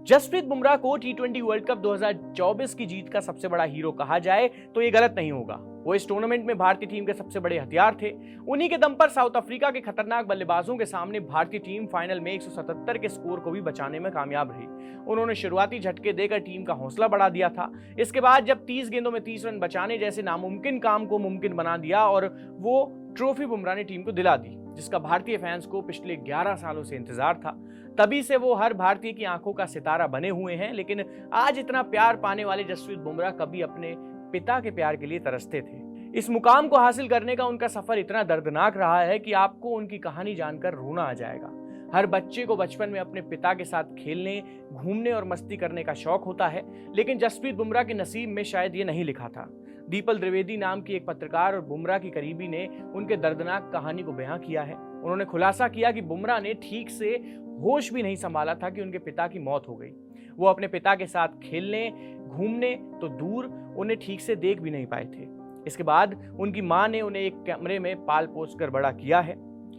जसप्रीत बुमराह को टी20 world cup 2024 की जीत का सबसे बड़ा हीरो कहा जाए तो ये गलत नहीं होगा। वो इस टूर्नामेंट में भारतीय टीम के सबसे बड़े हथियार थे। उन्हीं के दम पर साउथ अफ्रीका के खतरनाक बल्लेबाजों के सामने भारतीय टीम फाइनल में 177 के स्कोर को भी बचाने में कामयाब रही। उन्होंने शुरुआती झटके देकर टीम का हौसला बढ़ा दिया था। इसके बाद जब 30 गेंदों में 30 रन बचाने जैसे नामुमकिन काम को मुमकिन बना दिया और वो ट्रॉफी बुमराह ने टीम को दिला दी, जिसका भारतीय फैंस को पिछले 11 सालों से इंतजार था। तभी से वो हर भारतीय की आंखों का सितारा बने हुए हैं। लेकिन आज इतना प्यार पाने वाले जसप्रीत बुमराह कभी अपने पिता के प्यार के लिए तरसते थे। इस मुकाम को हासिल करने का उनका सफर इतना दर्दनाक रहा है कि आपको उनकी कहानी जानकर रोना आ जाएगा। हर बच्चे को बचपन में अपने पिता के साथ खेलने, घूमने और मस्ती करने का शौक होता है, लेकिन जसप्रीत बुमराह के नसीब में शायद ये नहीं लिखा था। दीपल द्विवेदी नाम की एक पत्रकार और बुमराह की करीबी ने उनके दर्दनाक कहानी को बयां किया है। उन्होंने खुलासा किया कि बुमराह ने ठीक से होश भी नहीं संभाला था कि उनके पिता की मौत हो गई। वो अपने पिता के साथ खेलने, घूमने तो दूर, उन्हें ठीक से देख भी नहीं पाए थे। इसके बाद उनकी मां ने उन्हें एक कमरे में पाल पोस कर बड़ा किया है।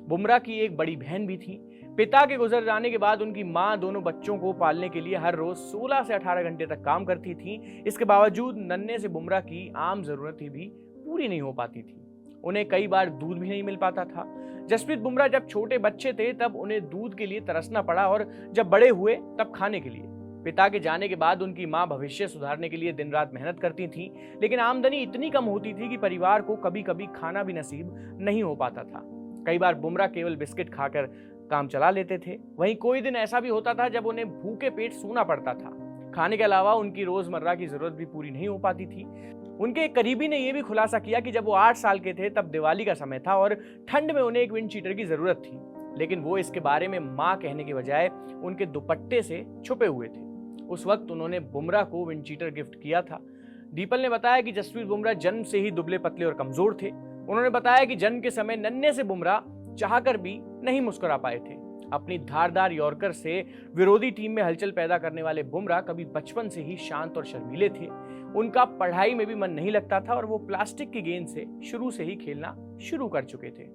बुमराह की एक बड़ी बहन भी थी। पिता के गुजर जाने के बाद उनकी मां दोनों बच्चों को पालने के लिए हर रोज 16 से 18 घंटे तक काम करती थी। इसके बावजूद नन्हे से बुमराह की आम जरूरतें भी पूरी नहीं हो पाती थी। उन्हें कई बार दूध भी नहीं मिल पाता था। जसप्रीत बुमराह जब छोटे बच्चे थे तब उन्हें दूध के लिए तरसना पड़ा और जब बड़े हुए तब खाने के लिए। पिता के जाने के बाद उनकी मां भविष्य सुधारने के लिए दिन रात मेहनत करती थी, लेकिन आमदनी इतनी कम होती थी कि परिवार को कभी कभी खाना भी नसीब नहीं हो पाता था। कई बार बुमराह केवल बिस्किट खाकर काम चला लेते थे। वहीं कोई दिन ऐसा भी होता था जब उन्हें भूखे पेट सोना पड़ता था। खाने के अलावा उनकी रोजमर्रा की जरूरत भी पूरी नहीं हो पाती थी। उनके एक करीबी ने यह भी खुलासा किया कि जब वो 8 साल के थे तब दिवाली का समय था और ठंड में उन्हें एक विंड चीटर की जरूरत थी, लेकिन वो इसके बारे में मां कहने के बजाय उनके दुपट्टे से छुपे हुए थे। उस वक्त उन्होंने बुमराह को विंड चीटर गिफ्ट किया था। दीपल ने बताया कि जसप्रीत बुमराह जन्म से ही दुबले पतले और कमजोर थे। उन्होंने बताया कि जन्म के समय नन्हे से बुमराह चाहकर भी नहीं मुस्कुरा पाए थे। अपनी धारदार यॉर्कर से विरोधी टीम में हलचल पैदा करने वाले बुमराह कभी बचपन से ही शांत और शर्मीले थे। उनका पढ़ाई में भी मन नहीं लगता था और वो प्लास्टिक की गेंद से शुरू से ही खेलना शुरू कर चुके थे।